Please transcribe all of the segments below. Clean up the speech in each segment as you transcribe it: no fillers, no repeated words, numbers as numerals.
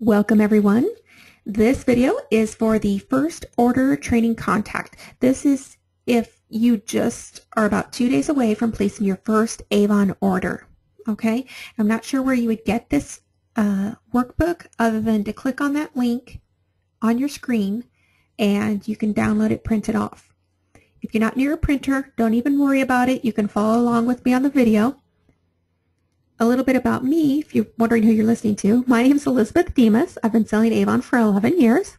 Welcome everyone. This video is for the first order training contact. This is if you just are about 2 days away from placing your first Avon order. Okay, I'm not sure where you would get this workbook other than to click on that link on your screen and you can download it, print it off. If you're not near a printer, don't even worry about it. You can follow along with me on the video. A little bit about me, if you're wondering who you're listening to. My name is Elizabeth Demas. I've been selling Avon for 11 years.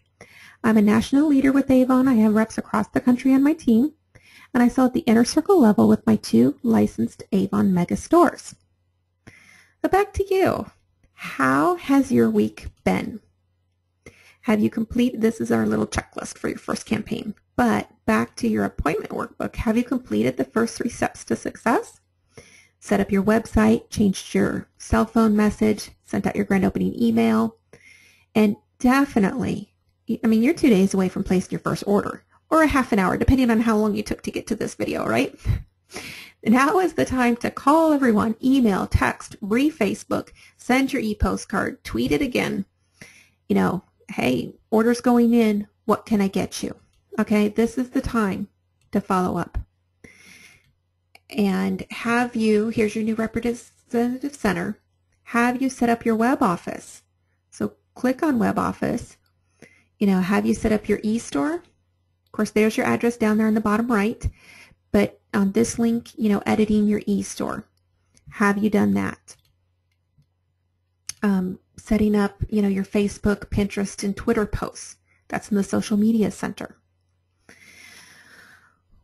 I'm a national leader with Avon. I have reps across the country on my team. And I sell at the inner circle level with my 2 licensed Avon mega stores. So back to you. How has your week been? Have you completed, this is our little checklist for your first campaign, but back to your appointment workbook. Have you completed the first 3 steps to success? Set up your website, changed your cell phone message, sent out your grand opening email, and definitely, I mean, you're 2 days away from placing your first order, or a half an hour, depending on how long you took to get to this video, right? Now is the time to call everyone, email, text, re-Facebook, send your e-postcard, tweet it again. You know, hey, order's going in, what can I get you? Okay, this is the time to follow up. And have you, here's your new representative center, have you set up your web office? So click on web office, you know, have you set up your e-store? Of course, there's your address down there in the bottom right, but on this link, you know, editing your e-store. Have you done that? Setting up, you know, your Facebook, Pinterest, and Twitter posts. That's in the social media center,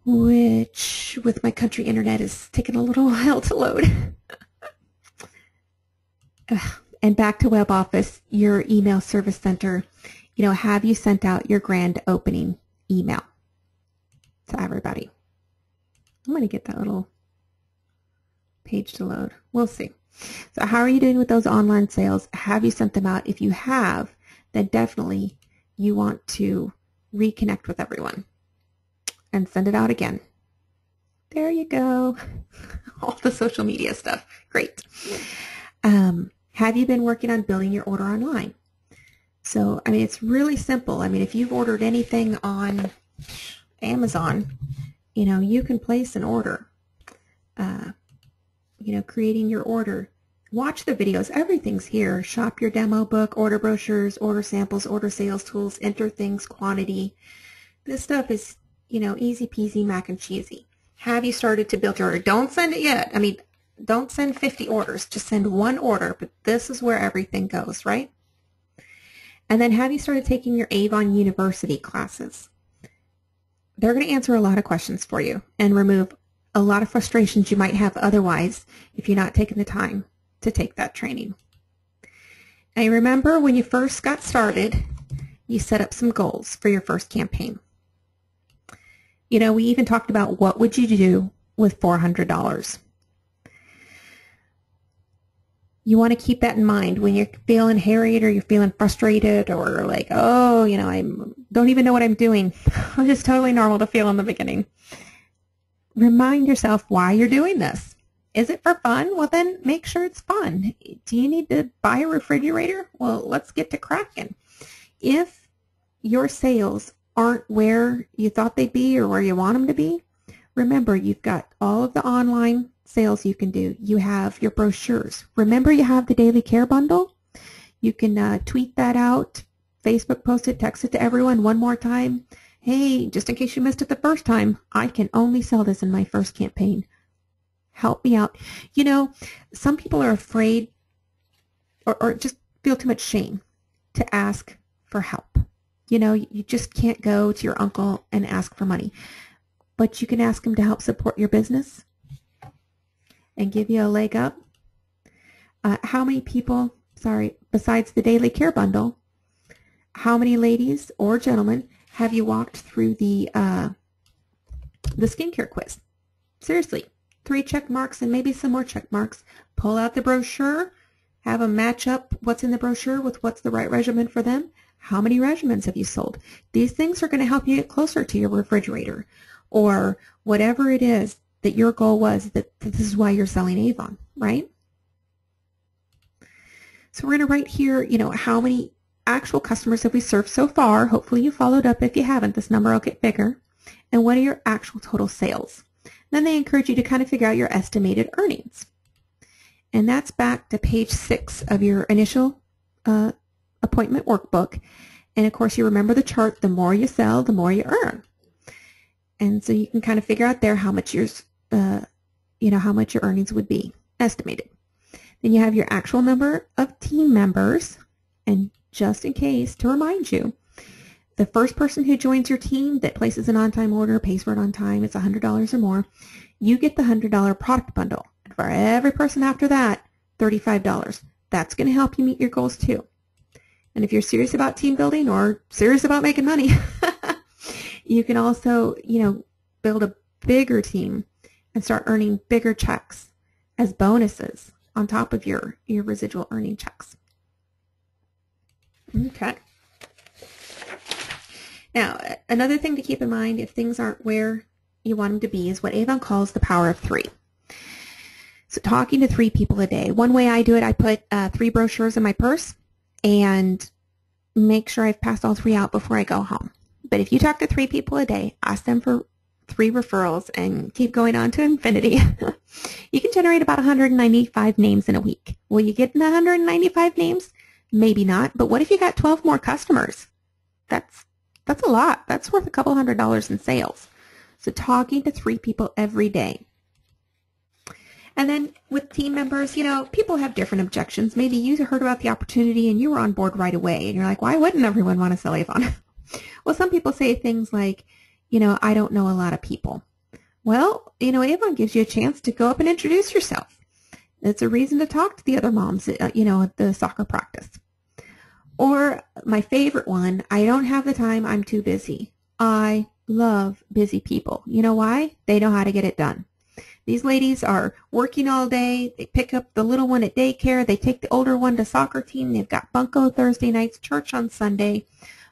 which with my country internet is taking a little while to load. And back to web office, your email service center, you know, have you sent out your grand opening email to everybody? I'm going to get that little page to load. We'll see. So how are you doing with those online sales? Have you sent them out? If you have, then definitely you want to reconnect with everyone and send it out again. There you go. All the social media stuff. Great. Have you been working on building your order online? So, I mean, it's really simple. I mean, if you've ordered anything on Amazon, you know, you can place an order. You know, creating your order. Watch the videos. Everything's here. Shop your demo book, order brochures, order samples, order sales tools, enter things, quantity. This stuff is, you know, easy peasy mac and cheesy. Have you started to build your order? Don't send it yet. I mean, don't send 50 orders. Just send 1 order, but this is where everything goes, right? And then have you started taking your Avon University classes? They're going to answer a lot of questions for you and remove a lot of frustrations you might have otherwise if you're not taking the time to take that training. Now, you remember when you first got started, you set up some goals for your first campaign. You know, we even talked about what would you do with $400. You want to keep that in mind when you're feeling harried or you're feeling frustrated or like, oh, you know, I don't even know what I'm doing. It's just totally normal to feel in the beginning. Remind yourself why you're doing this. Is it for fun? Well, then make sure it's fun. Do you need to buy a refrigerator? Well, let's get to cracking. If your sales aren't where you thought they'd be or where you want them to be, remember you've got all of the online sales you can do. You have your brochures. Remember you have the daily care bundle. You can tweet that out, Facebook post it, text it to everyone one more time. Hey, just in case you missed it the first time, I can only sell this in my first campaign. Help me out. You know, some people are afraid or just feel too much shame to ask for help. You know, you just can't go to your uncle and ask for money. But you can ask him to help support your business and give you a leg up. How many people, besides the daily care bundle, how many ladies or gentlemen have you walked through the skincare quiz? Seriously, 3 check marks and maybe some more check marks. Pull out the brochure, have them match up what's in the brochure with what's the right regimen for them. How many regimens have you sold? These things are going to help you get closer to your refrigerator or whatever it is that your goal was, that this is why you're selling Avon, right? So we're going to write here, you know, how many actual customers have we served so far? Hopefully you followed up. If you haven't, this number will get bigger. And what are your actual total sales? Then they encourage you to kind of figure out your estimated earnings. And that's back to page 6 of your initial appointment workbook. And of course, you remember the chart, the more you sell, the more you earn. And so you can kind of figure out there how much how much your earnings would be estimated. Then you have your actual number of team members. And just in case, to remind you, the first person who joins your team that places an on-time order, pays for it on time, it's $100 or more, you get the $100 product bundle. And for every person after that, $35. That's going to help you meet your goals too. And if you're serious about team building or serious about making money, you can also, build a bigger team and start earning bigger checks as bonuses on top of your residual earning checks. Okay. Now, another thing to keep in mind if things aren't where you want them to be is what Avon calls the power of 3. So talking to 3 people a day. One way I do it, I put 3 brochures in my purse and make sure I've passed all 3 out before I go home. But if you talk to 3 people a day, ask them for 3 referrals and keep going on to infinity, you can generate about 195 names in a week. Will you get the 195 names? Maybe not, but what if you got 12 more customers? That's a lot. That's worth a couple $100s in sales. So talking to 3 people every day. And then with team members, people have different objections. Maybe you heard about the opportunity and you were on board right away and you're like, why wouldn't everyone want to sell Avon? Well, some people say things like, I don't know a lot of people. Well, Avon gives you a chance to go up and introduce yourself. It's a reason to talk to the other moms, at the soccer practice. Or my favorite one, I don't have the time, I'm too busy. I love busy people. You know why? They know how to get it done. These ladies are working all day. They pick up the little one at daycare. They take the older one to soccer team. They've got bunco Thursday nights, church on Sunday,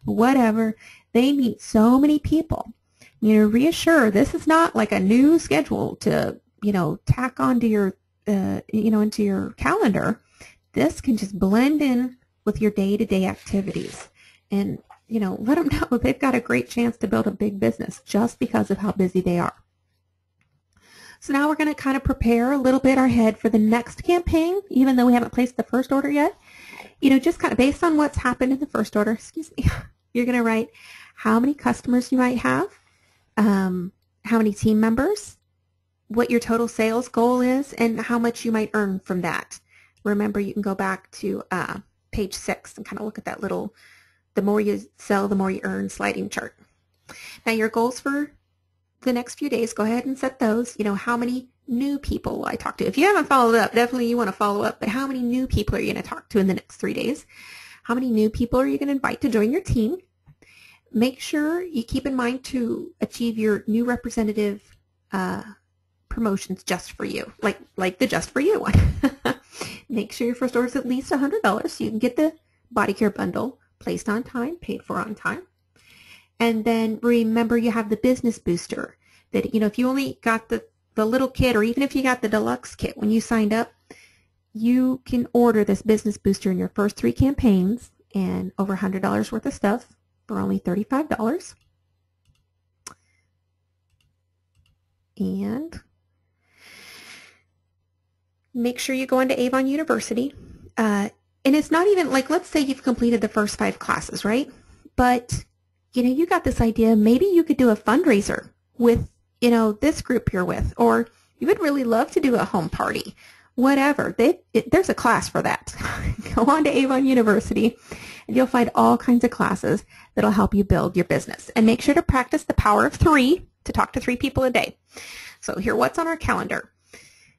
whatever. They meet so many people. Reassure this is not like a new schedule to, tack onto your, into your calendar. This can just blend in with your day-to-day activities and, let them know they've got a great chance to build a big business just because of how busy they are. So now we're going to kind of prepare a little bit our head for the next campaign, even though we haven't placed the first order yet. Just kind of based on what's happened in the first order, you're going to write how many customers you might have, how many team members, what your total sales goal is, and how much you might earn from that. Remember, you can go back to page 6 and kind of look at that little, the more you sell, the more you earn sliding chart. Now your goals for the next few days, go ahead and set those. How many new people will I talk to? If you haven't followed up, definitely you want to follow up, but how many new people are you going to talk to in the next 3 days? How many new people are you going to invite to join your team? Make sure you keep in mind to achieve your new representative promotions just for you, like the just for you one. Make sure your first order is at least $100 so you can get the body care bundle placed on time, paid for on time. And then remember you have the business booster that, if you only got the little kit or even if you got the deluxe kit when you signed up, you can order this business booster in your first 3 campaigns and over $100 worth of stuff for only $35. And make sure you go into Avon University. And it's not even let's say you've completed the first 5 classes, right? But you got this idea, maybe you could do a fundraiser with, this group you're with, or you would really love to do a home party, whatever. There's a class for that. Go on to Avon University and you'll find all kinds of classes that'll help you build your business. And make sure to practice the power of 3 to talk to 3 people a day. So here, what's on our calendar?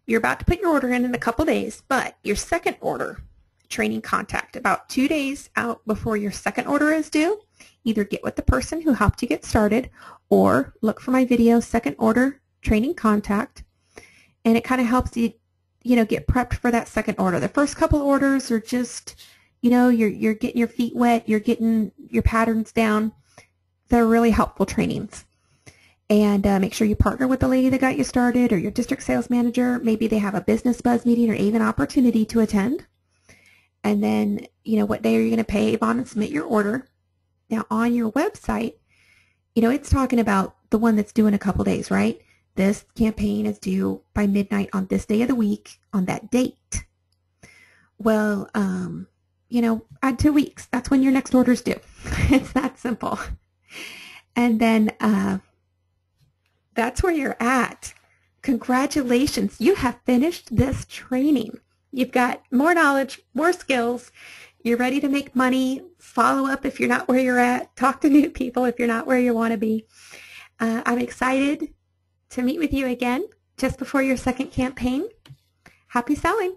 You're about to put your order in a couple days, but your second order, training contact, about 2 days out before your second order is due, either get with the person who helped you get started or look for my video, second order training contact, and it kind of helps you, get prepped for that second order. The first couple orders are just, you're getting your feet wet, you're getting your patterns down. They're really helpful trainings. And make sure you partner with the lady that got you started or your district sales manager. Maybe they have a business buzz meeting or even opportunity to attend. and then, what day are you going to pay Avon and submit your order. Now, on your website, it's talking about the one that's due in a couple days, right? This campaign is due by midnight on this day of the week on that date. Well, add 2 weeks. That's when your next order's due. It's that simple. And then that's where you're at. Congratulations. You have finished this training. You've got more knowledge, more skills. You're ready to make money, follow up if you're not where you're at, talk to new people if you're not where you want to be. I'm excited to meet with you again just before your second campaign. Happy selling.